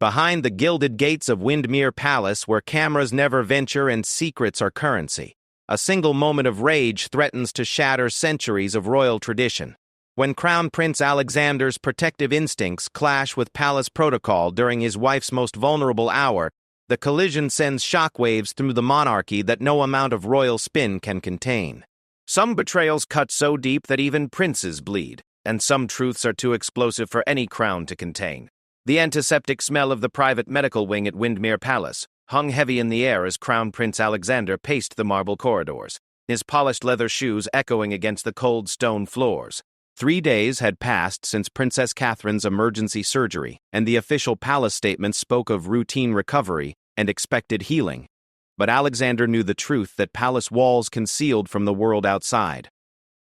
behind the gilded gates of Windermere Palace where cameras never venture and secrets are currency. A single moment of rage threatens to shatter centuries of royal tradition. When Crown Prince Alexander's protective instincts clash with palace protocol during his wife's most vulnerable hour, the collision sends shockwaves through the monarchy that no amount of royal spin can contain. Some betrayals cut so deep that even princes bleed, and some truths are too explosive for any crown to contain. The antiseptic smell of the private medical wing at Windermere Palace hung heavy in the air as Crown Prince Alexander paced the marble corridors, his polished leather shoes echoing against the cold stone floors. 3 days had passed since Princess Catherine's emergency surgery, and the official palace statement spoke of routine recovery and expected healing. But Alexander knew the truth that palace walls concealed from the world outside.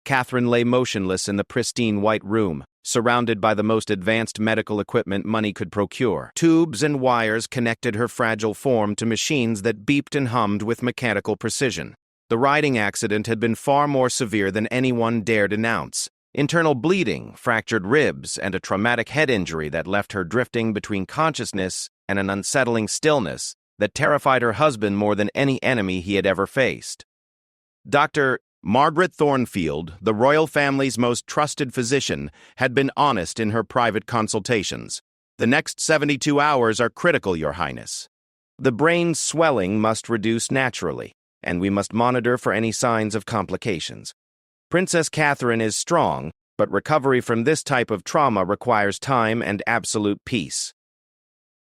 Catherine lay motionless in the pristine white room, surrounded by the most advanced medical equipment money could procure. Tubes and wires connected her fragile form to machines that beeped and hummed with mechanical precision. The riding accident had been far more severe than anyone dared announce. Internal bleeding, fractured ribs, and a traumatic head injury that left her drifting between consciousness and an unsettling stillness that terrified her husband more than any enemy he had ever faced. Dr. Margaret Thornfield, the royal family's most trusted physician, had been honest in her private consultations. "The next 72 hours are critical, Your Highness. The brain's swelling must reduce naturally, and we must monitor for any signs of complications. Princess Catherine is strong, but recovery from this type of trauma requires time and absolute peace."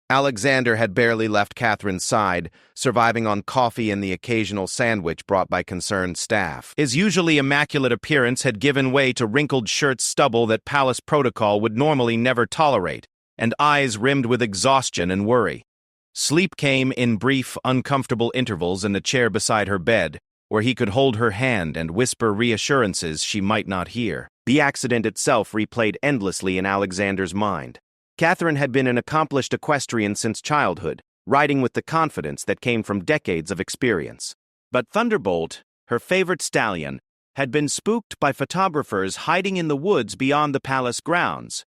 Alexander had barely left Catherine's side, surviving on coffee and the occasional sandwich brought by concerned staff. His usually immaculate appearance had given way to wrinkled shirt stubble that palace protocol would normally never tolerate, and eyes rimmed with exhaustion and worry. Sleep came in brief, uncomfortable intervals in the chair beside her bed, where he could hold her hand and whisper reassurances she might not hear. The accident itself replayed endlessly in Alexander's mind. Catherine had been an accomplished equestrian since childhood, riding with the confidence that came from decades of experience. But Thunderbolt, her favorite stallion, had been spooked by photographers hiding in the woods beyond the palace grounds.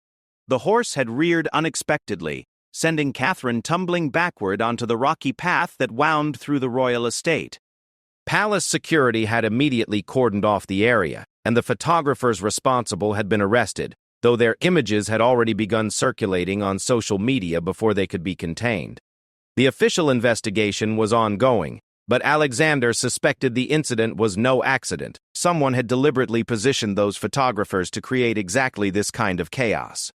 The horse had reared unexpectedly, sending Catherine tumbling backward onto the rocky path that wound through the royal estate. Palace security had immediately cordoned off the area, and the photographers responsible had been arrested, though their images had already begun circulating on social media before they could be contained. The official investigation was ongoing, but Alexander suspected the incident was no accident. Someone had deliberately positioned those photographers to create exactly this kind of chaos.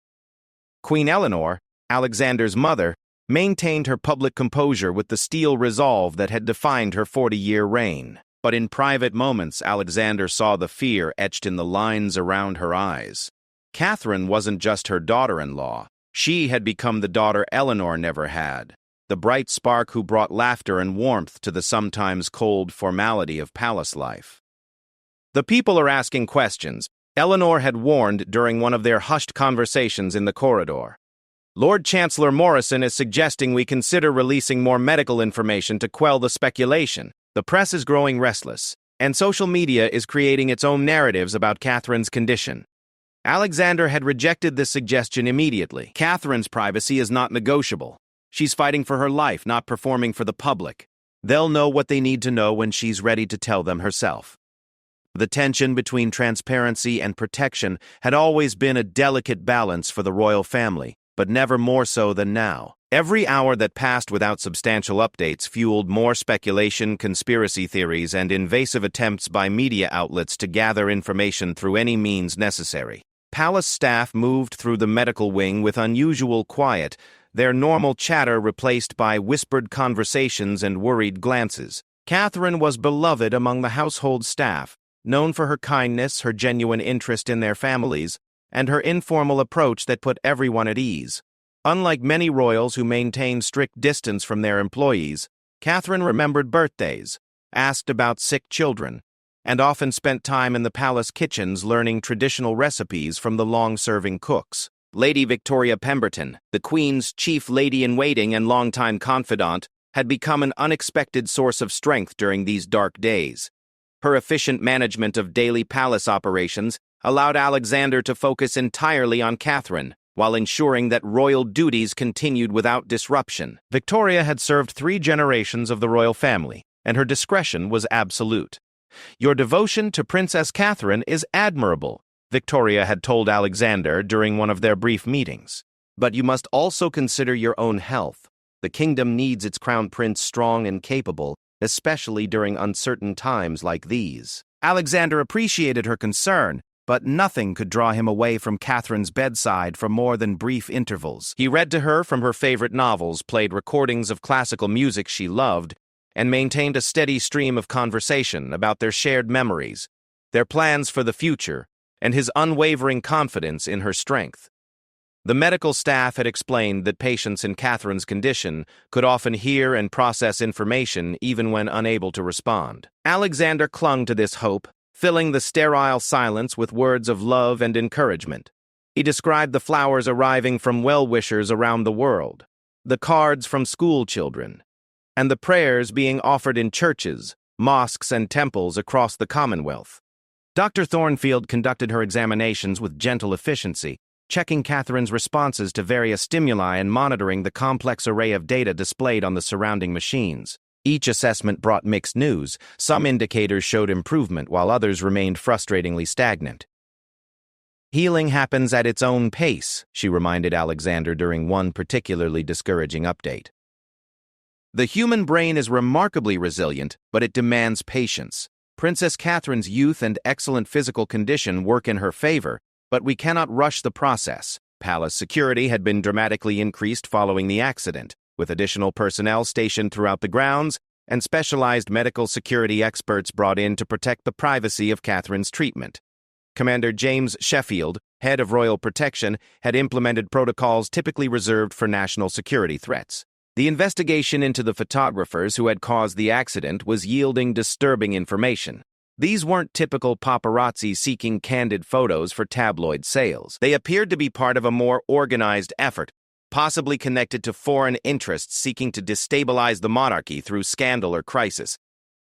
Queen Eleanor, Alexander's mother, maintained her public composure with the steel resolve that had defined her 40-year reign. But in private moments, Alexander saw the fear etched in the lines around her eyes. Catherine wasn't just her daughter-in-law. She had become the daughter Eleanor never had, the bright spark who brought laughter and warmth to the sometimes cold formality of palace life. "The people are asking questions," Eleanor had warned during one of their hushed conversations in the corridor. "Lord Chancellor Morrison is suggesting we consider releasing more medical information to quell the speculation. The press is growing restless, and social media is creating its own narratives about Catherine's condition." Alexander had rejected this suggestion immediately. Catherine's privacy is not negotiable. She's fighting for her life, not performing for the public. They'll know what they need to know when she's ready to tell them herself. The tension between transparency and protection had always been a delicate balance for the royal family, but never more so than now. Every hour that passed without substantial updates fueled more speculation, conspiracy theories, and invasive attempts by media outlets to gather information through any means necessary. Palace staff moved through the medical wing with unusual quiet, their normal chatter replaced by whispered conversations and worried glances. Catherine was beloved among the household staff, known for her kindness, her genuine interest in their families, and her informal approach that put everyone at ease. Unlike many royals who maintained strict distance from their employees, Catherine remembered birthdays, asked about sick children, and often spent time in the palace kitchens learning traditional recipes from the long-serving cooks. Lady Victoria Pemberton, the Queen's chief lady-in-waiting and longtime confidant, had become an unexpected source of strength during these dark days. Her efficient management of daily palace operations allowed Alexander to focus entirely on Catherine, while ensuring that royal duties continued without disruption. Victoria had served 3 generations of the royal family, and her discretion was absolute. "Your devotion to Princess Catherine is admirable," Victoria had told Alexander during one of their brief meetings. "But you must also consider your own health. The kingdom needs its crown prince strong and capable, especially during uncertain times like these." Alexander appreciated her concern, but nothing could draw him away from Catherine's bedside for more than brief intervals. He read to her from her favorite novels, played recordings of classical music she loved, and maintained a steady stream of conversation about their shared memories, their plans for the future, and his unwavering confidence in her strength. The medical staff had explained that patients in Catherine's condition could often hear and process information even when unable to respond. Alexander clung to this hope, filling the sterile silence with words of love and encouragement. He described the flowers arriving from well-wishers around the world, the cards from school children, and the prayers being offered in churches, mosques, and temples across the Commonwealth. Dr. Thornfield conducted her examinations with gentle efficiency, checking Catherine's responses to various stimuli and monitoring the complex array of data displayed on the surrounding machines. Each assessment brought mixed news. Some indicators showed improvement, while others remained frustratingly stagnant. "Healing happens at its own pace," she reminded Alexander during one particularly discouraging update. "The human brain is remarkably resilient, but it demands patience. Princess Catherine's youth and excellent physical condition work in her favor, but we cannot rush the process." Palace security had been dramatically increased following the accident, with additional personnel stationed throughout the grounds and specialized medical security experts brought in to protect the privacy of Catherine's treatment. Commander James Sheffield, head of Royal Protection, had implemented protocols typically reserved for national security threats. The investigation into the photographers who had caused the accident was yielding disturbing information. These weren't typical paparazzi seeking candid photos for tabloid sales. They appeared to be part of a more organized effort, possibly connected to foreign interests seeking to destabilize the monarchy through scandal or crisis.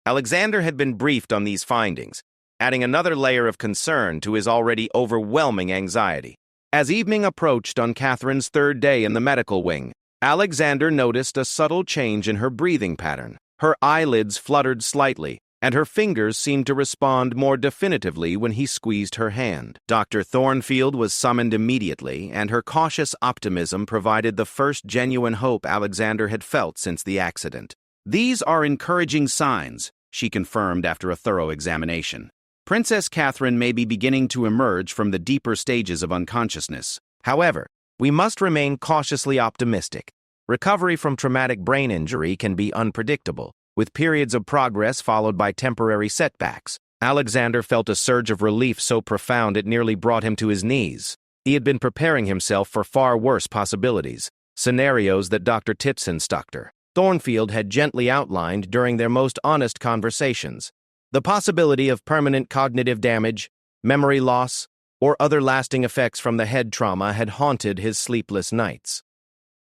Alexander had been briefed on these findings, adding another layer of concern to his already overwhelming anxiety. As evening approached on Catherine's 3rd day in the medical wing, Alexander noticed a subtle change in her breathing pattern. Her eyelids fluttered slightly, and her fingers seemed to respond more definitively when he squeezed her hand. Dr. Thornfield was summoned immediately, and her cautious optimism provided the first genuine hope Alexander had felt since the accident. "These are encouraging signs," she confirmed after a thorough examination. "Princess Catherine may be beginning to emerge from the deeper stages of unconsciousness. However, we must remain cautiously optimistic. Recovery from traumatic brain injury can be unpredictable, with periods of progress followed by temporary setbacks." Alexander felt a surge of relief so profound it nearly brought him to his knees. He had been preparing himself for far worse possibilities, scenarios that Dr. Dr. Thornfield had gently outlined during their most honest conversations. The possibility of permanent cognitive damage, memory loss, or other lasting effects from the head trauma had haunted his sleepless nights.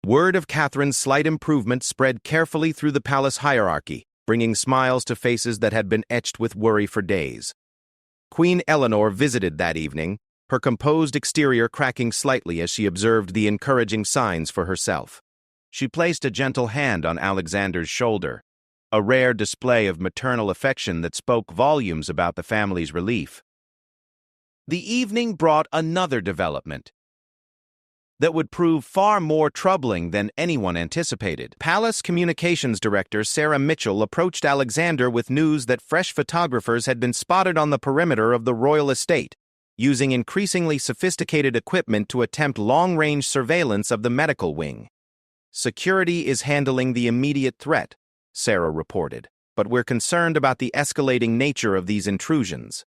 Word of Catherine's slight improvement spread carefully through the palace hierarchy, bringing smiles to faces that had been etched with worry for days. Queen Eleanor visited that evening, her composed exterior cracking slightly as she observed the encouraging signs for herself. She placed a gentle hand on Alexander's shoulder, a rare display of maternal affection that spoke volumes about the family's relief. The evening brought another development that would prove far more troubling than anyone anticipated. Palace Communications Director Sarah Mitchell approached Alexander with news that fresh photographers had been spotted on the perimeter of the royal estate, using increasingly sophisticated equipment to attempt long-range surveillance of the medical wing. "Security is handling the immediate threat," Sarah reported, "but we're concerned about the escalating nature of these intrusions.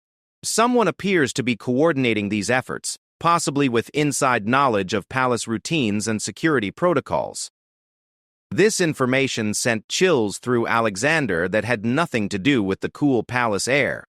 Someone appears to be coordinating these efforts, possibly with inside knowledge of palace routines and security protocols." This information sent chills through Alexander that had nothing to do with the cool palace air.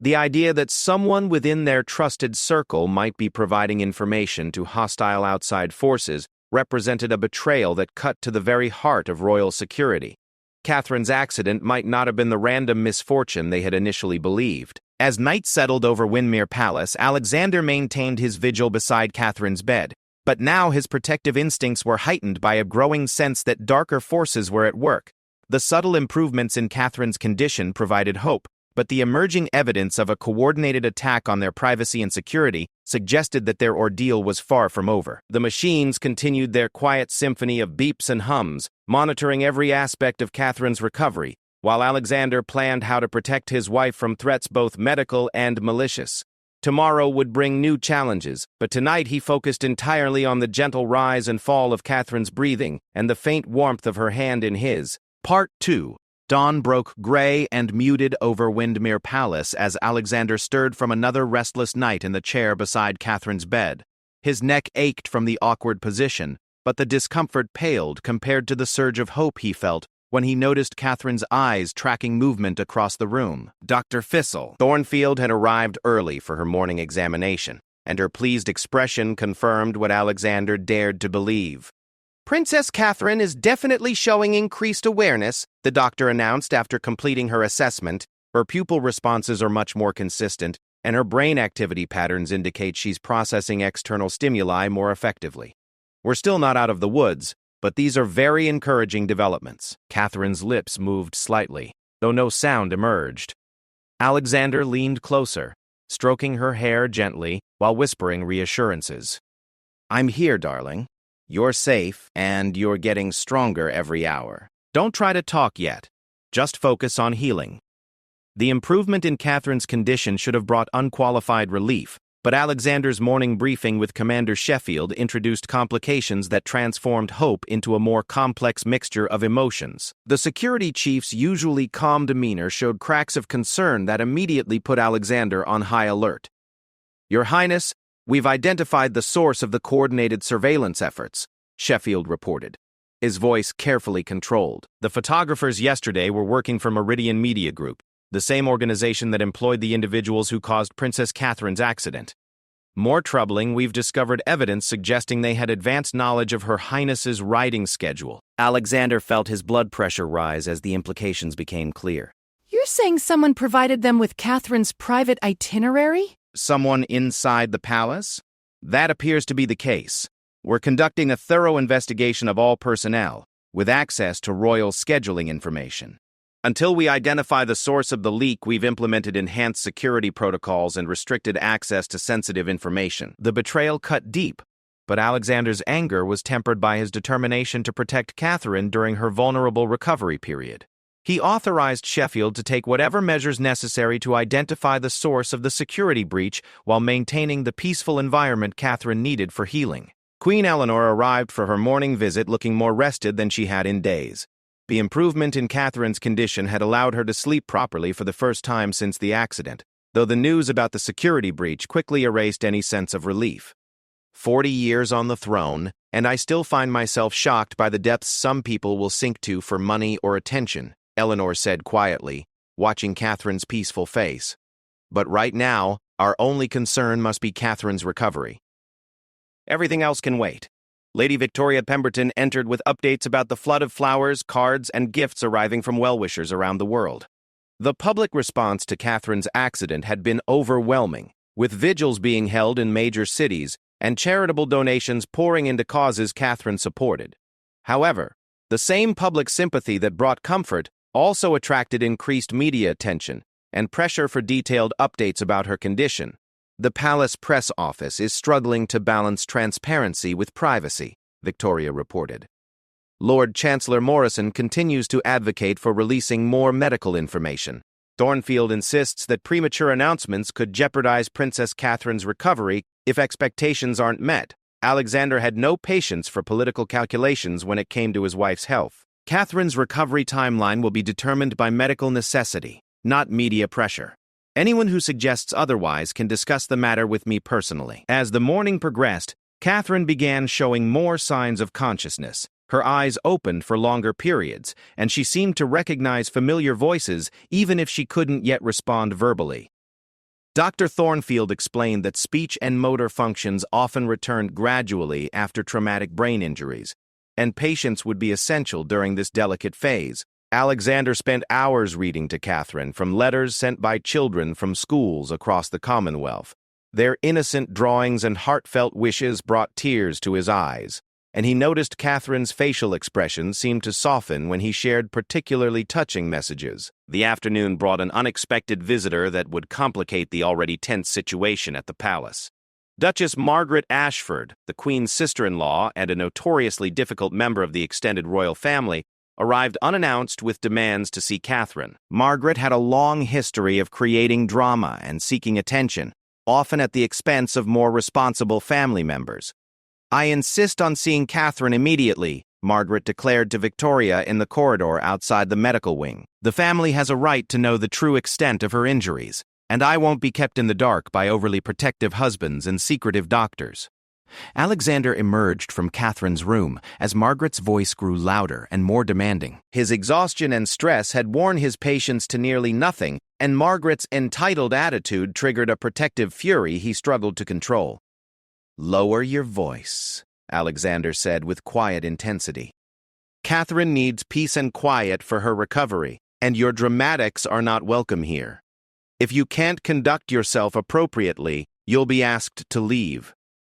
The idea that someone within their trusted circle might be providing information to hostile outside forces represented a betrayal that cut to the very heart of royal security. Catherine's accident might not have been the random misfortune they had initially believed. As night settled over Windermere Palace, Alexander maintained his vigil beside Catherine's bed, But now his protective instincts were heightened by a growing sense that darker forces were at work. The subtle improvements in Catherine's condition provided hope, but the emerging evidence of a coordinated attack on their privacy and security suggested that their ordeal was far from over. The machines continued their quiet symphony of beeps and hums, monitoring every aspect of Catherine's recovery, while Alexander planned how to protect his wife from threats both medical and malicious. Tomorrow would bring new challenges, but tonight he focused entirely on the gentle rise and fall of Catherine's breathing and the faint warmth of her hand in his. Part 2. Dawn broke gray and muted over Windermere Palace as Alexander stirred from another restless night in the chair beside Catherine's bed. His neck ached from the awkward position, but the discomfort paled compared to the surge of hope he felt when he noticed Catherine's eyes tracking movement across the room. Dr. Thornfield had arrived early for her morning examination, and her pleased expression confirmed what Alexander dared to believe. "Princess Catherine is definitely showing increased awareness," the doctor announced after completing her assessment. Her pupil responses are much more consistent, and her brain activity patterns indicate she's processing external stimuli more effectively. We're still not out of the woods, but these are very encouraging developments. Catherine's lips moved slightly, though no sound emerged. Alexander leaned closer, stroking her hair gently while whispering reassurances. "I'm here, darling. You're safe, and you're getting stronger every hour. Don't try to talk yet. Just focus on healing." The improvement in Catherine's condition should have brought unqualified relief, but Alexander's morning briefing with Commander Sheffield introduced complications that transformed hope into a more complex mixture of emotions. The security chief's usually calm demeanor showed cracks of concern that immediately put Alexander on high alert. "Your Highness, we've identified the source of the coordinated surveillance efforts," Sheffield reported, his voice carefully controlled. "The photographers yesterday were working for Meridian Media Group, the same organization that employed the individuals who caused Princess Catherine's accident. More troubling, we've discovered evidence suggesting they had advanced knowledge of Her Highness's riding schedule." Alexander felt his blood pressure rise as the implications became clear. "You're saying someone provided them with Catherine's private itinerary?" "Someone inside the palace? That appears to be the case. We're conducting a thorough investigation of all personnel, with access to royal scheduling information. Until we identify the source of the leak, we've implemented enhanced security protocols and restricted access to sensitive information." The betrayal cut deep, but Alexander's anger was tempered by his determination to protect Catherine during her vulnerable recovery period. He authorized Sheffield to take whatever measures necessary to identify the source of the security breach while maintaining the peaceful environment Catherine needed for healing. Queen Eleanor arrived for her morning visit looking more rested than she had in days. The improvement in Catherine's condition had allowed her to sleep properly for the first time since the accident, though the news about the security breach quickly erased any sense of relief. 40 years on the throne, and I still find myself shocked by the depths some people will sink to for money or attention," Eleanor said quietly, watching Catherine's peaceful face. "But right now, our only concern must be Catherine's recovery. Everything else can wait." Lady Victoria Pemberton entered with updates about the flood of flowers, cards, and gifts arriving from well-wishers around the world. The public response to Catherine's accident had been overwhelming, with vigils being held in major cities and charitable donations pouring into causes Catherine supported. However, the same public sympathy that brought comfort also attracted increased media attention and pressure for detailed updates about her condition. "The palace press office is struggling to balance transparency with privacy," Victoria reported. "Lord Chancellor Morrison continues to advocate for releasing more medical information. Thornfield insists that premature announcements could jeopardize Princess Catherine's recovery if expectations aren't met." Alexander had no patience for political calculations when it came to his wife's health. Catherine's recovery timeline will be determined by medical necessity, not media pressure. Anyone who suggests otherwise can discuss the matter with me personally. As the morning progressed, Catherine began showing more signs of consciousness. Her eyes opened for longer periods, and she seemed to recognize familiar voices even if she couldn't yet respond verbally. Dr. Thornfield explained that speech and motor functions often returned gradually after traumatic brain injuries, and patience would be essential during this delicate phase. Alexander spent hours reading to Catherine from letters sent by children from schools across the Commonwealth. Their innocent drawings and heartfelt wishes brought tears to his eyes, and he noticed Catherine's facial expression seemed to soften when he shared particularly touching messages. The afternoon brought an unexpected visitor that would complicate the already tense situation at the palace. Duchess Margaret Ashford, the Queen's sister-in-law and a notoriously difficult member of the extended royal family, arrived unannounced with demands to see Catherine. Margaret had a long history of creating drama and seeking attention, often at the expense of more responsible family members. "I insist on seeing Catherine immediately," Margaret declared to Victoria in the corridor outside the medical wing. "The family has a right to know the true extent of her injuries, and I won't be kept in the dark by overly protective husbands and secretive doctors." Alexander emerged from Catherine's room as Margaret's voice grew louder and more demanding. His exhaustion and stress had worn his patience to nearly nothing, and Margaret's entitled attitude triggered a protective fury he struggled to control. "Lower your voice," Alexander said with quiet intensity. "Catherine needs peace and quiet for her recovery, and your dramatics are not welcome here. If you can't conduct yourself appropriately, you'll be asked to leave."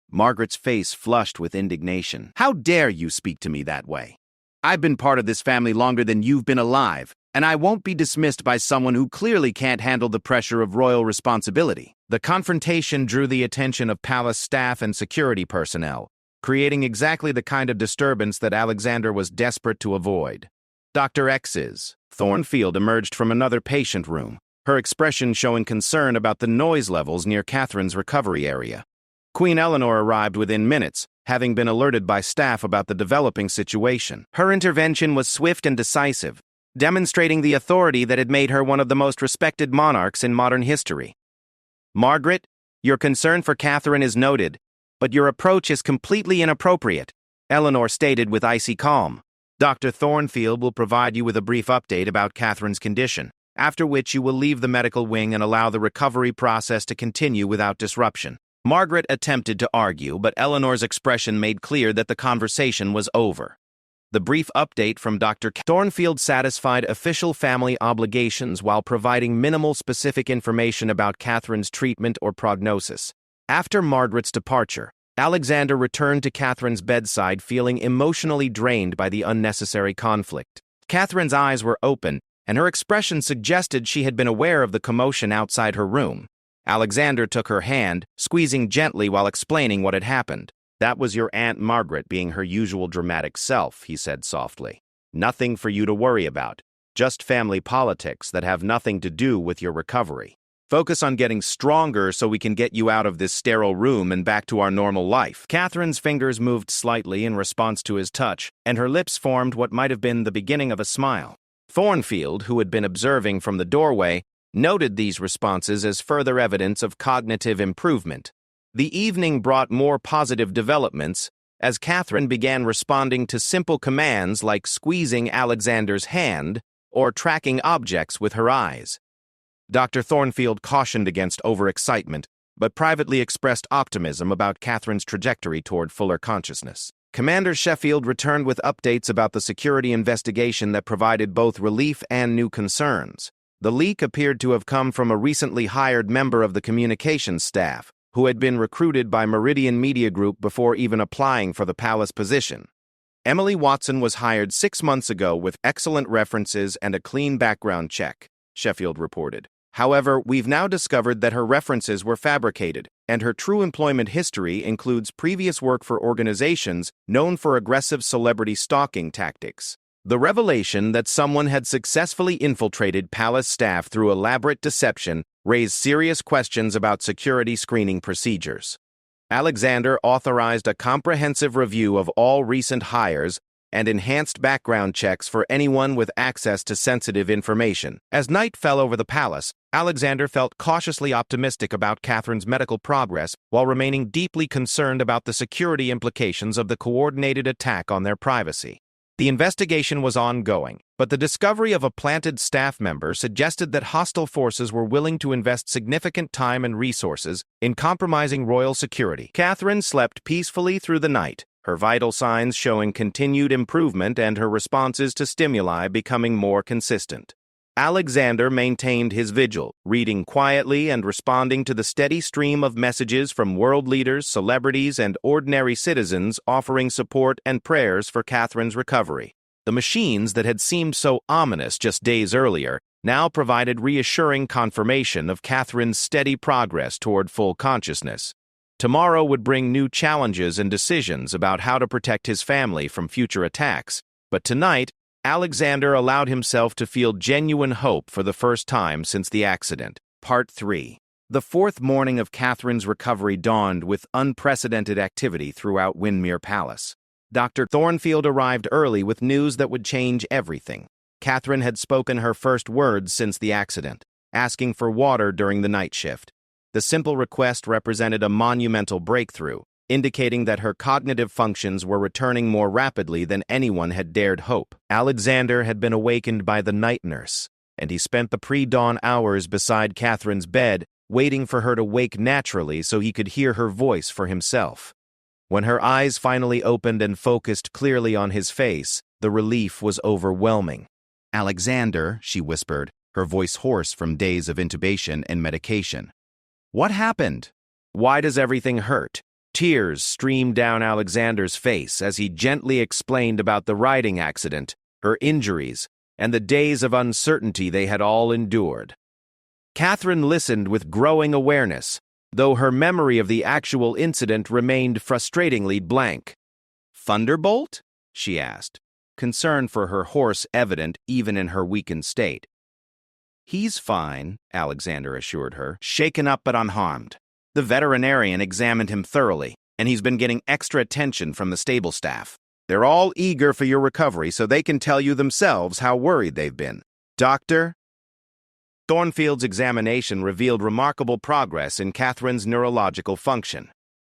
Margaret's face flushed with indignation. "How dare you speak to me that way? I've been part of this family longer than you've been alive, and I won't be dismissed by someone who clearly can't handle the pressure of royal responsibility." The confrontation drew the attention of palace staff and security personnel, creating exactly the kind of disturbance that Alexander was desperate to avoid. Dr. X's Thornfield emerged from another patient room, her expression showing concern about the noise levels near Catherine's recovery area. Queen Eleanor arrived within minutes, having been alerted by staff about the developing situation. Her intervention was swift and decisive, demonstrating the authority that had made her one of the most respected monarchs in modern history. "Margaret, your concern for Catherine is noted, but your approach is completely inappropriate," Eleanor stated with icy calm. "Dr. Thornfield will provide you with a brief update about Catherine's condition, after which you will leave the medical wing and allow the recovery process to continue without disruption." Margaret attempted to argue, but Eleanor's expression made clear that the conversation was over. The brief update from Dr. Thornfield satisfied official family obligations while providing minimal specific information about Catherine's treatment or prognosis. After Margaret's departure, Alexander returned to Catherine's bedside feeling emotionally drained by the unnecessary conflict. Catherine's eyes were open, and her expression suggested she had been aware of the commotion outside her room. Alexander took her hand, squeezing gently while explaining what had happened. "That was your Aunt Margaret being her usual dramatic self," he said softly. "Nothing for you to worry about. Just family politics that have nothing to do with your recovery. Focus on getting stronger so we can get you out of this sterile room and back to our normal life." Catherine's fingers moved slightly in response to his touch, and her lips formed what might have been the beginning of a smile. Thornfield, who had been observing from the doorway, noted these responses as further evidence of cognitive improvement. The evening brought more positive developments as Catherine began responding to simple commands like squeezing Alexander's hand or tracking objects with her eyes. Dr. Thornfield cautioned against overexcitement, but privately expressed optimism about Catherine's trajectory toward fuller consciousness. Commander Sheffield returned with updates about the security investigation that provided both relief and new concerns. The leak appeared to have come from a recently hired member of the communications staff, who had been recruited by Meridian Media Group before even applying for the palace position. "Emily Watson was hired 6 months ago with excellent references and a clean background check," Sheffield reported. "However, we've now discovered that her references were fabricated, and her true employment history includes previous work for organizations known for aggressive celebrity stalking tactics. The revelation that someone had successfully infiltrated palace staff through elaborate deception raised serious questions about security screening procedures. Alexander authorized a comprehensive review of all recent hires and enhanced background checks for anyone with access to sensitive information. As night fell over the palace, Alexander felt cautiously optimistic about Catherine's medical progress while remaining deeply concerned about the security implications of the coordinated attack on their privacy. The investigation was ongoing, but the discovery of a planted staff member suggested that hostile forces were willing to invest significant time and resources in compromising royal security. Catherine slept peacefully through the night, her vital signs showing continued improvement and her responses to stimuli becoming more consistent. Alexander maintained his vigil, reading quietly and responding to the steady stream of messages from world leaders, celebrities, and ordinary citizens offering support and prayers for Catherine's recovery. The machines that had seemed so ominous just days earlier now provided reassuring confirmation of Catherine's steady progress toward full consciousness. Tomorrow would bring new challenges and decisions about how to protect his family from future attacks, but tonight, Alexander allowed himself to feel genuine hope for the first time since the accident. Part 3. The fourth morning of Catherine's recovery dawned with unprecedented activity throughout Windermere Palace. Dr. Thornfield arrived early with news that would change everything. Catherine had spoken her first words since the accident, asking for water during the night shift. The simple request represented a monumental breakthrough, indicating that her cognitive functions were returning more rapidly than anyone had dared hope. Alexander had been awakened by the night nurse, and he spent the pre-dawn hours beside Catherine's bed, waiting for her to wake naturally so he could hear her voice for himself. When her eyes finally opened and focused clearly on his face, the relief was overwhelming. "Alexander," she whispered, her voice hoarse from days of intubation and medication. "What happened? Why does everything hurt?" Tears streamed down Alexander's face as he gently explained about the riding accident, her injuries, and the days of uncertainty they had all endured. Catherine listened with growing awareness, though her memory of the actual incident remained frustratingly blank. "Thunderbolt?" she asked, concern for her horse evident even in her weakened state. "He's fine," Alexander assured her, shaken up but unharmed. The veterinarian examined him thoroughly, and he's been getting extra attention from the stable staff. They're all eager for your recovery so they can tell you themselves how worried they've been. Doctor? Thornfield's examination revealed remarkable progress in Catherine's neurological function.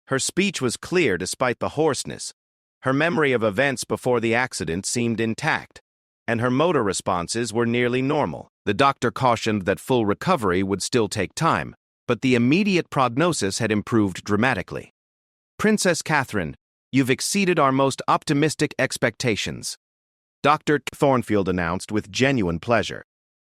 Her speech was clear despite the hoarseness. Her memory of events before the accident seemed intact, and her motor responses were nearly normal. The doctor cautioned that full recovery would still take time, but the immediate prognosis had improved dramatically. "Princess Catherine, you've exceeded our most optimistic expectations," Dr. Thornfield announced with genuine pleasure.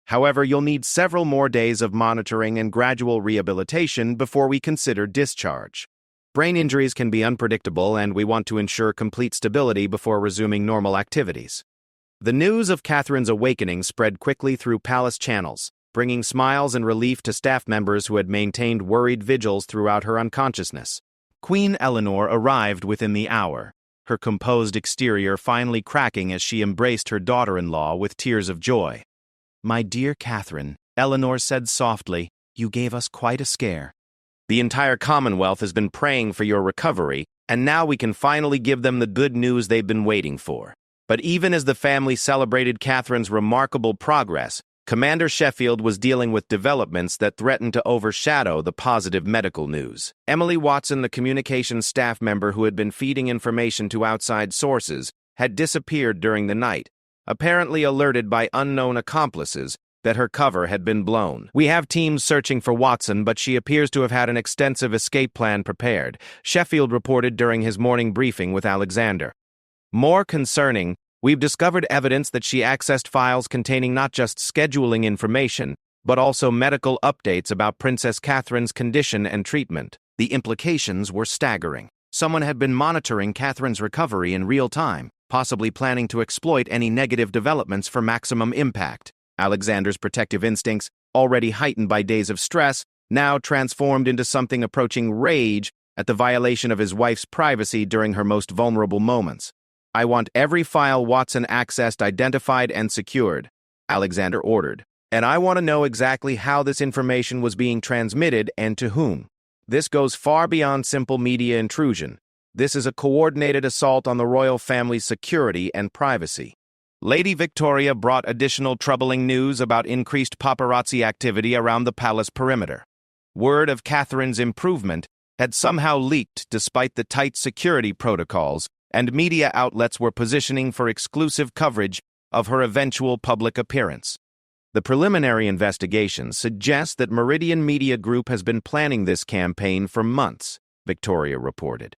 "However, you'll need several more days of monitoring and gradual rehabilitation before we consider discharge. Brain injuries can be unpredictable, and we want to ensure complete stability before resuming normal activities." The news of Catherine's awakening spread quickly through palace channels, bringing smiles and relief to staff members who had maintained worried vigils throughout her unconsciousness. Queen Eleanor arrived within the hour, her composed exterior finally cracking as she embraced her daughter-in-law with tears of joy. "My dear Catherine," Eleanor said softly, "you gave us quite a scare. The entire Commonwealth has been praying for your recovery, and now we can finally give them the good news they've been waiting for." But even as the family celebrated Catherine's remarkable progress, Commander Sheffield was dealing with developments that threatened to overshadow the positive medical news. Emily Watson, the communications staff member who had been feeding information to outside sources, had disappeared during the night, apparently alerted by unknown accomplices that her cover had been blown. "We have teams searching for Watson, but she appears to have had an extensive escape plan prepared," Sheffield reported during his morning briefing with Alexander. "More concerning, we've discovered evidence that she accessed files containing not just scheduling information, but also medical updates about Princess Catherine's condition and treatment. The implications were staggering. Someone had been monitoring Catherine's recovery in real time, possibly planning to exploit any negative developments for maximum impact." Alexander's protective instincts, already heightened by days of stress, now transformed into something approaching rage at the violation of his wife's privacy during her most vulnerable moments. "I want every file Watson accessed identified and secured," Alexander ordered. "And I want to know exactly how this information was being transmitted and to whom. This goes far beyond simple media intrusion. This is a coordinated assault on the royal family's security and privacy." Lady Victoria brought additional troubling news about increased paparazzi activity around the palace perimeter. Word of Catherine's improvement had somehow leaked despite the tight security protocols, and media outlets were positioning for exclusive coverage of her eventual public appearance. The preliminary investigations suggest that Meridian Media Group has been planning this campaign for months, Victoria reported.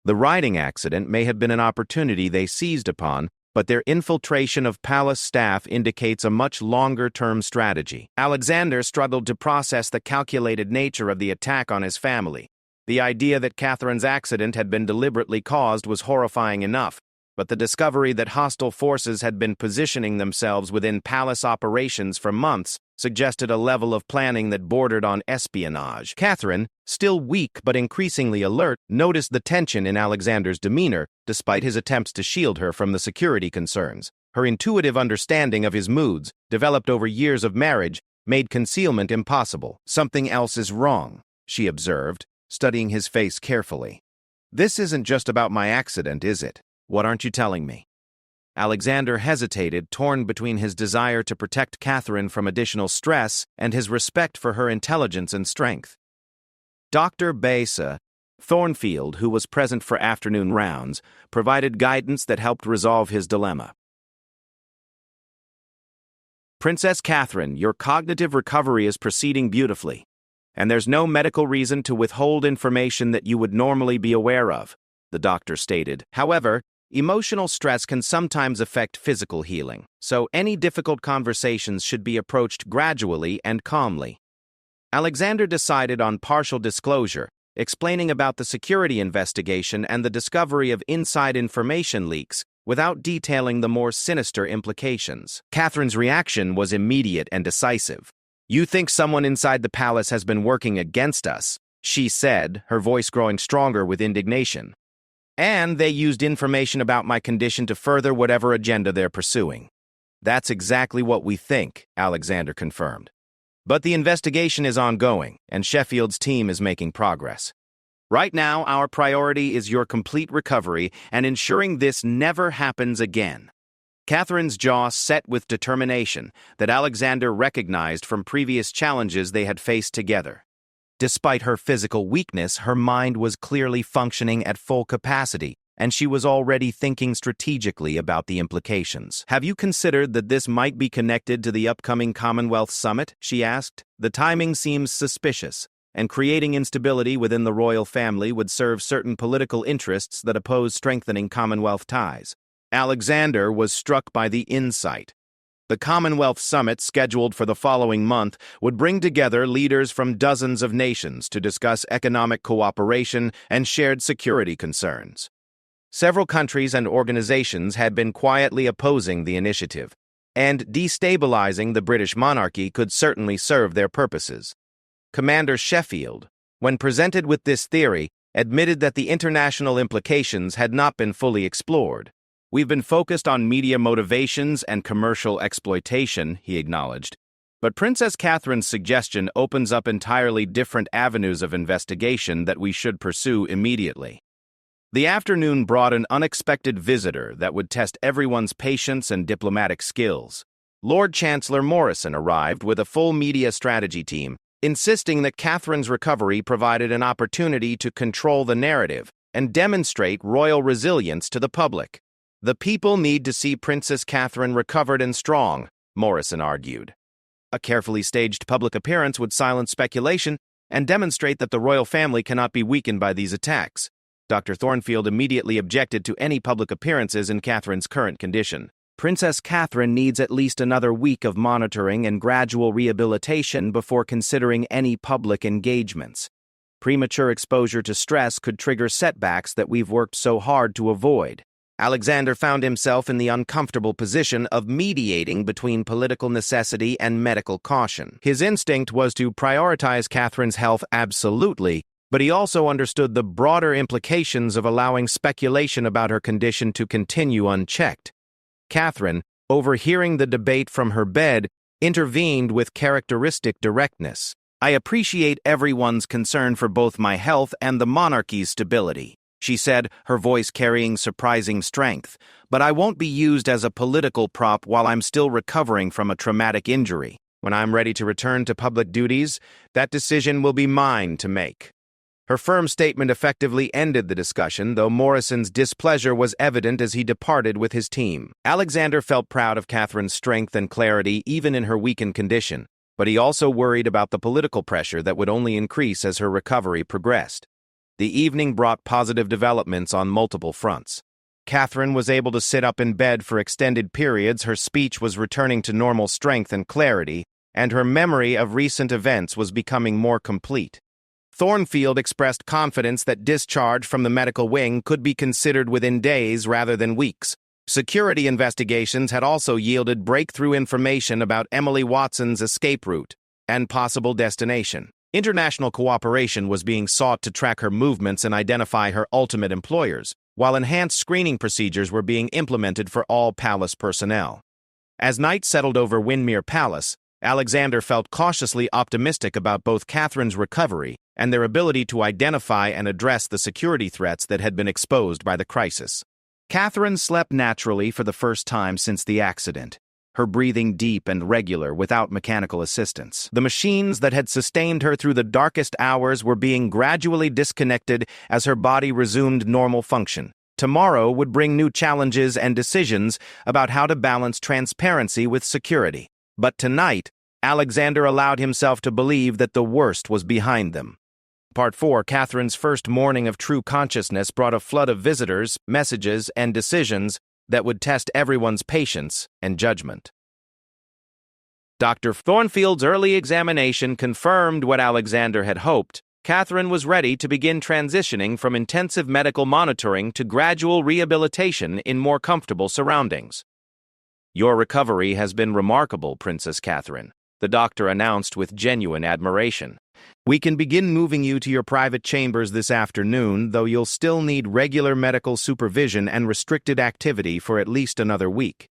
The riding accident may have been an opportunity they seized upon but their infiltration of palace staff indicates a much longer-term strategy. Alexander struggled to process the calculated nature of the attack on his family. The idea that Catherine's accident had been deliberately caused was horrifying enough, but the discovery that hostile forces had been positioning themselves within palace operations for months suggested a level of planning that bordered on espionage. Catherine, still weak but increasingly alert, noticed the tension in Alexander's demeanor, despite his attempts to shield her from the security concerns. Her intuitive understanding of his moods, developed over years of marriage, made concealment impossible. "Something else is wrong," she observed, studying his face carefully. "This isn't just about my accident, is it? What aren't you telling me?" Alexander hesitated, torn between his desire to protect Catherine from additional stress and his respect for her intelligence and strength. Dr. Besa Thornfield, who was present for afternoon rounds, provided guidance that helped resolve his dilemma. "Princess Catherine, your cognitive recovery is proceeding beautifully, and there's no medical reason to withhold information that you would normally be aware of," the doctor stated. "However, emotional stress can sometimes affect physical healing, so any difficult conversations should be approached gradually and calmly." Alexander decided on partial disclosure, explaining about the security investigation and the discovery of inside information leaks, without detailing the more sinister implications. Catherine's reaction was immediate and decisive. "You think someone inside the palace has been working against us," she said, her voice growing stronger with indignation. "And they used information about my condition to further whatever agenda they're pursuing." "That's exactly what we think," Alexander confirmed. "But the investigation is ongoing, and Sheffield's team is making progress. Right now, our priority is your complete recovery and ensuring this never happens again." Catherine's jaw set with determination that Alexander recognized from previous challenges they had faced together. Despite her physical weakness, her mind was clearly functioning at full capacity, and she was already thinking strategically about the implications. "Have you considered that this might be connected to the upcoming Commonwealth Summit?" she asked. "The timing seems suspicious, and creating instability within the royal family would serve certain political interests that oppose strengthening Commonwealth ties." Alexander was struck by the insight. The Commonwealth Summit, scheduled for the following month, would bring together leaders from dozens of nations to discuss economic cooperation and shared security concerns. Several countries and organizations had been quietly opposing the initiative, and destabilizing the British monarchy could certainly serve their purposes. Commander Sheffield, when presented with this theory, admitted that the international implications had not been fully explored. "We've been focused on media motivations and commercial exploitation," he acknowledged. "But Princess Catherine's suggestion opens up entirely different avenues of investigation that we should pursue immediately." The afternoon brought an unexpected visitor that would test everyone's patience and diplomatic skills. Lord Chancellor Morrison arrived with a full media strategy team, insisting that Catherine's recovery provided an opportunity to control the narrative and demonstrate royal resilience to the public. "The people need to see Princess Catherine recovered and strong," Morrison argued. "A carefully staged public appearance would silence speculation and demonstrate that the royal family cannot be weakened by these attacks." Dr. Thornfield immediately objected to any public appearances in Catherine's current condition. "Princess Catherine needs at least another week of monitoring and gradual rehabilitation before considering any public engagements. Premature exposure to stress could trigger setbacks that we've worked so hard to avoid." Alexander found himself in the uncomfortable position of mediating between political necessity and medical caution. His instinct was to prioritize Catherine's health absolutely, but he also understood the broader implications of allowing speculation about her condition to continue unchecked. Catherine, overhearing the debate from her bed, intervened with characteristic directness. "I appreciate everyone's concern for both my health and the monarchy's stability," she said, her voice carrying surprising strength, "but I won't be used as a political prop while I'm still recovering from a traumatic injury. When I'm ready to return to public duties, that decision will be mine to make." Her firm statement effectively ended the discussion, though Morrison's displeasure was evident as he departed with his team. Alexander felt proud of Catherine's strength and clarity even in her weakened condition, but he also worried about the political pressure that would only increase as her recovery progressed. The evening brought positive developments on multiple fronts. Catherine was able to sit up in bed for extended periods, her speech was returning to normal strength and clarity, and her memory of recent events was becoming more complete. Thornfield expressed confidence that discharge from the medical wing could be considered within days rather than weeks. Security investigations had also yielded breakthrough information about Emily Watson's escape route and possible destination. International cooperation was being sought to track her movements and identify her ultimate employers, while enhanced screening procedures were being implemented for all palace personnel. As night settled over Windermere Palace, Alexander felt cautiously optimistic about both Catherine's recovery and their ability to identify and address the security threats that had been exposed by the crisis. Catherine slept naturally for the first time since the accident, her breathing deep and regular without mechanical assistance. The machines that had sustained her through the darkest hours were being gradually disconnected as her body resumed normal function. Tomorrow would bring new challenges and decisions about how to balance transparency with security. But tonight, Alexander allowed himself to believe that the worst was behind them. Part 4, Catherine's first morning of true consciousness brought a flood of visitors, messages, and decisions that would test everyone's patience and judgment. Dr. Thornfield's early examination confirmed what Alexander had hoped. Catherine was ready to begin transitioning from intensive medical monitoring to gradual rehabilitation in more comfortable surroundings. "Your recovery has been remarkable, Princess Catherine," the doctor announced with genuine admiration. "We can begin moving you to your private chambers this afternoon, though you'll still need regular medical supervision and restricted activity for at least another week."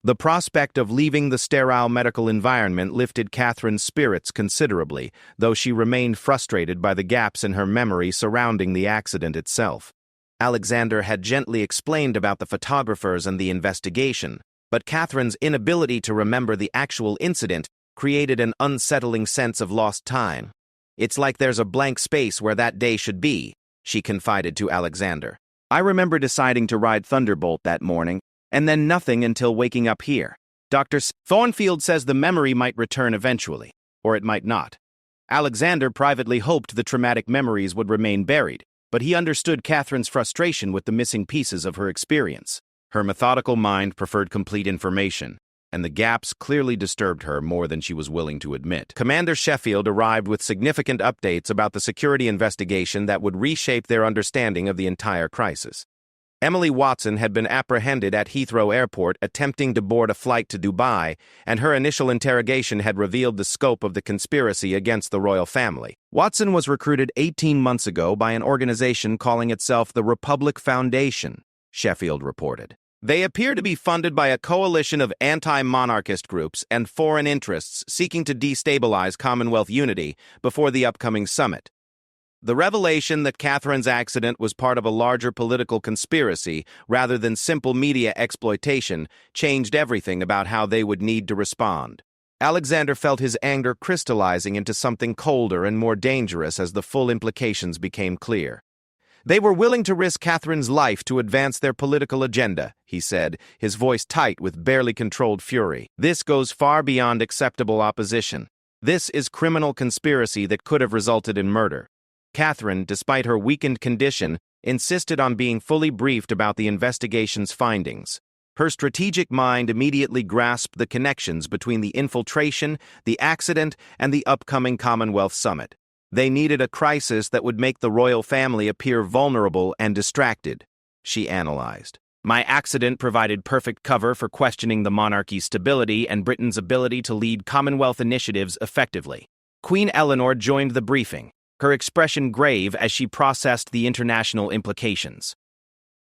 The prospect of leaving the sterile medical environment lifted Catherine's spirits considerably, though she remained frustrated by the gaps in her memory surrounding the accident itself. Alexander had gently explained about the photographers and the investigation, but Catherine's inability to remember the actual incident created an unsettling sense of lost time. "It's like there's a blank space where that day should be," she confided to Alexander. "I remember deciding to ride Thunderbolt that morning, and then nothing until waking up here. Dr. Thornfield says the memory might return eventually, or it might not." Alexander privately hoped the traumatic memories would remain buried, but he understood Catherine's frustration with the missing pieces of her experience. Her methodical mind preferred complete information, and the gaps clearly disturbed her more than she was willing to admit. Commander Sheffield arrived with significant updates about the security investigation that would reshape their understanding of the entire crisis. Emily Watson had been apprehended at Heathrow Airport attempting to board a flight to Dubai, and her initial interrogation had revealed the scope of the conspiracy against the royal family. Watson was recruited 18 months ago by an organization calling itself the Republic Foundation, Sheffield reported. They appear to be funded by a coalition of anti-monarchist groups and foreign interests seeking to destabilize Commonwealth unity before the upcoming summit. The revelation that Catherine's accident was part of a larger political conspiracy rather than simple media exploitation changed everything about how they would need to respond. Alexander felt his anger crystallizing into something colder and more dangerous as the full implications became clear. "They were willing to risk Catherine's life to advance their political agenda," he said, his voice tight with barely controlled fury. "This goes far beyond acceptable opposition. This is criminal conspiracy that could have resulted in murder." Catherine, despite her weakened condition, insisted on being fully briefed about the investigation's findings. Her strategic mind immediately grasped the connections between the infiltration, the accident, and the upcoming Commonwealth Summit. They needed a crisis that would make the royal family appear vulnerable and distracted, she analyzed. "My accident provided perfect cover for questioning the monarchy's stability and Britain's ability to lead Commonwealth initiatives effectively." Queen Eleanor joined the briefing, her expression grave as she processed the international implications.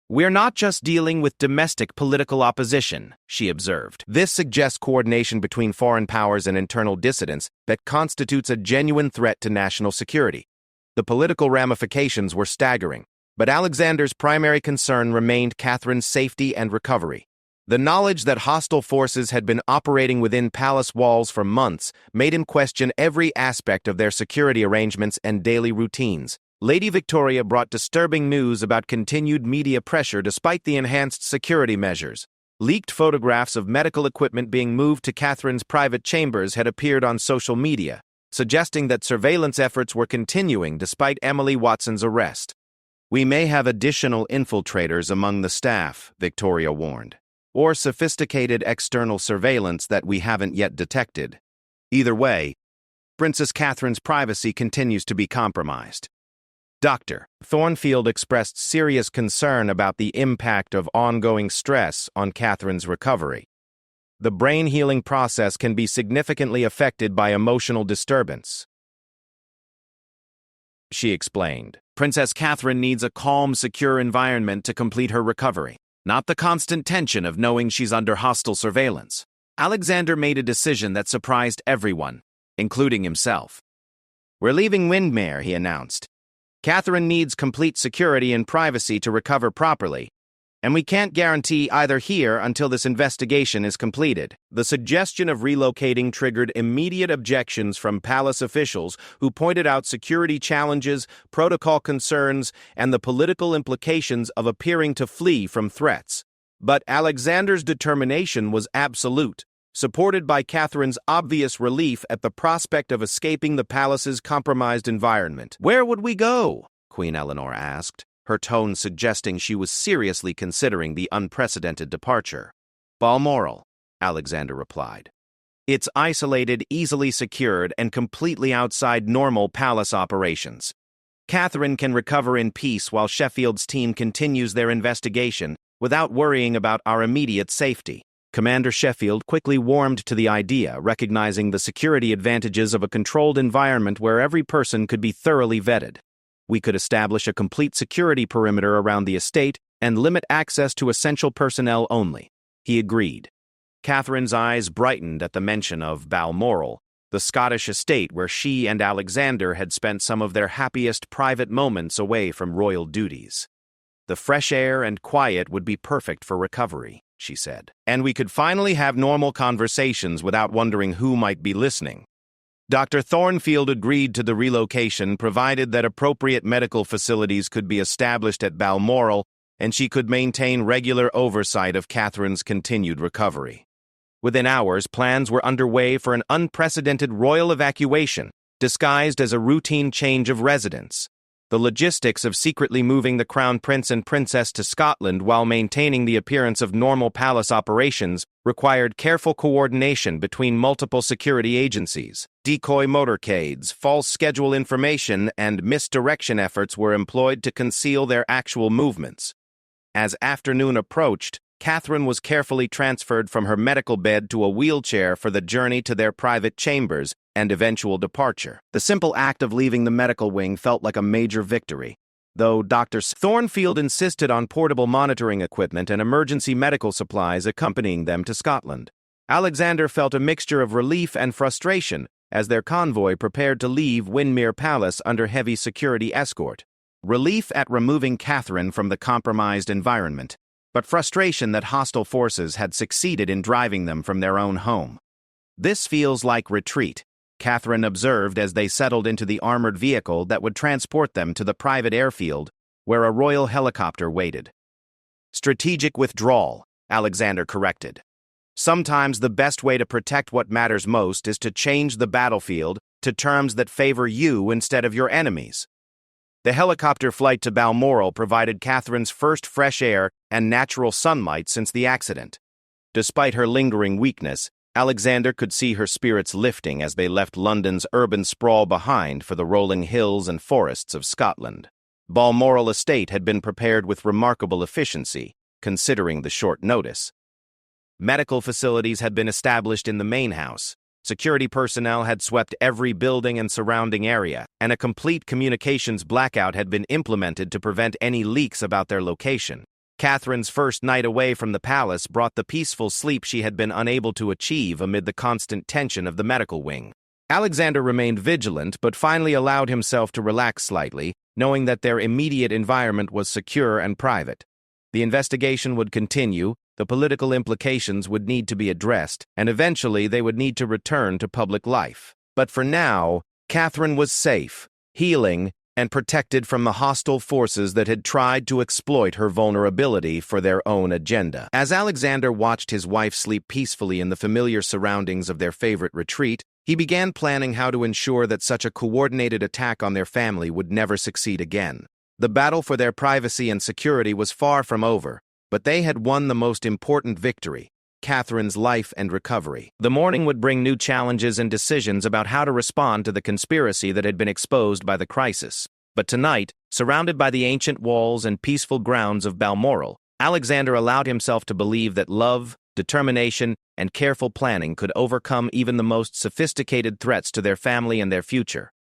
"We're not just dealing with domestic political opposition," she observed. "This suggests coordination between foreign powers and internal dissidents that constitutes a genuine threat to national security." The political ramifications were staggering, but Alexander's primary concern remained Catherine's safety and recovery. The knowledge that hostile forces had been operating within palace walls for months made him question every aspect of their security arrangements and daily routines. Lady Victoria brought disturbing news about continued media pressure despite the enhanced security measures. Leaked photographs of medical equipment being moved to Catherine's private chambers had appeared on social media, suggesting that surveillance efforts were continuing despite Emily Watson's arrest. We may have additional infiltrators among the staff, Victoria warned, or sophisticated external surveillance that we haven't yet detected. Either way, Princess Catherine's privacy continues to be compromised. Dr. Thornfield expressed serious concern about the impact of ongoing stress on Catherine's recovery. The brain healing process can be significantly affected by emotional disturbance, she explained. Princess Catherine needs a calm, secure environment to complete her recovery, not the constant tension of knowing she's under hostile surveillance. Alexander made a decision that surprised everyone, including himself. We're leaving Windmere, he announced. Catherine needs complete security and privacy to recover properly, and we can't guarantee either here until this investigation is completed. The suggestion of relocating triggered immediate objections from palace officials who pointed out security challenges, protocol concerns, and the political implications of appearing to flee from threats. But Alexander's determination was absolute, supported by Catherine's obvious relief at the prospect of escaping the palace's compromised environment. Where would we go? Queen Eleanor asked, her tone suggesting she was seriously considering the unprecedented departure. Balmoral, Alexander replied. It's isolated, easily secured, and completely outside normal palace operations. Catherine can recover in peace while Sheffield's team continues their investigation without worrying about our immediate safety. Commander Sheffield quickly warmed to the idea, recognizing the security advantages of a controlled environment where every person could be thoroughly vetted. We could establish a complete security perimeter around the estate and limit access to essential personnel only. He agreed. Catherine's eyes brightened at the mention of Balmoral, the Scottish estate where she and Alexander had spent some of their happiest private moments away from royal duties. The fresh air and quiet would be perfect for recovery, she said. And we could finally have normal conversations without wondering who might be listening. Dr. Thornfield agreed to the relocation provided that appropriate medical facilities could be established at Balmoral and she could maintain regular oversight of Catherine's continued recovery. Within hours, plans were underway for an unprecedented royal evacuation, disguised as a routine change of residence. The logistics of secretly moving the Crown Prince and Princess to Scotland while maintaining the appearance of normal palace operations required careful coordination between multiple security agencies. Decoy motorcades, false schedule information, and misdirection efforts were employed to conceal their actual movements. As afternoon approached, Catherine was carefully transferred from her medical bed to a wheelchair for the journey to their private chambers and eventual departure. The simple act of leaving the medical wing felt like a major victory, though Dr. Thornfield insisted on portable monitoring equipment and emergency medical supplies accompanying them to Scotland. Alexander felt a mixture of relief and frustration as their convoy prepared to leave Windmere Palace under heavy security escort. Relief at removing Catherine from the compromised environment, but frustration that hostile forces had succeeded in driving them from their own home. This feels like retreat, Catherine observed as they settled into the armored vehicle that would transport them to the private airfield where a royal helicopter waited. Strategic withdrawal, Alexander corrected. Sometimes the best way to protect what matters most is to change the battlefield to terms that favor you instead of your enemies. The helicopter flight to Balmoral provided Catherine's first fresh air and natural sunlight since the accident. Despite her lingering weakness, Alexander could see her spirits lifting as they left London's urban sprawl behind for the rolling hills and forests of Scotland. Balmoral Estate had been prepared with remarkable efficiency, considering the short notice. Medical facilities had been established in the main house. Security personnel had swept every building and surrounding area, and a complete communications blackout had been implemented to prevent any leaks about their location. Catherine's first night away from the palace brought the peaceful sleep she had been unable to achieve amid the constant tension of the medical wing. Alexander remained vigilant but finally allowed himself to relax slightly, knowing that their immediate environment was secure and private. The investigation would continue, the political implications would need to be addressed, and eventually they would need to return to public life. But for now, Catherine was safe, healing, and protected from the hostile forces that had tried to exploit her vulnerability for their own agenda. As Alexander watched his wife sleep peacefully in the familiar surroundings of their favorite retreat, he began planning how to ensure that such a coordinated attack on their family would never succeed again. The battle for their privacy and security was far from over, but they had won the most important victory: Catherine's life and recovery. The morning would bring new challenges and decisions about how to respond to the conspiracy that had been exposed by the crisis. But tonight, surrounded by the ancient walls and peaceful grounds of Balmoral, Alexander allowed himself to believe that love, determination, and careful planning could overcome even the most sophisticated threats to their family and their future.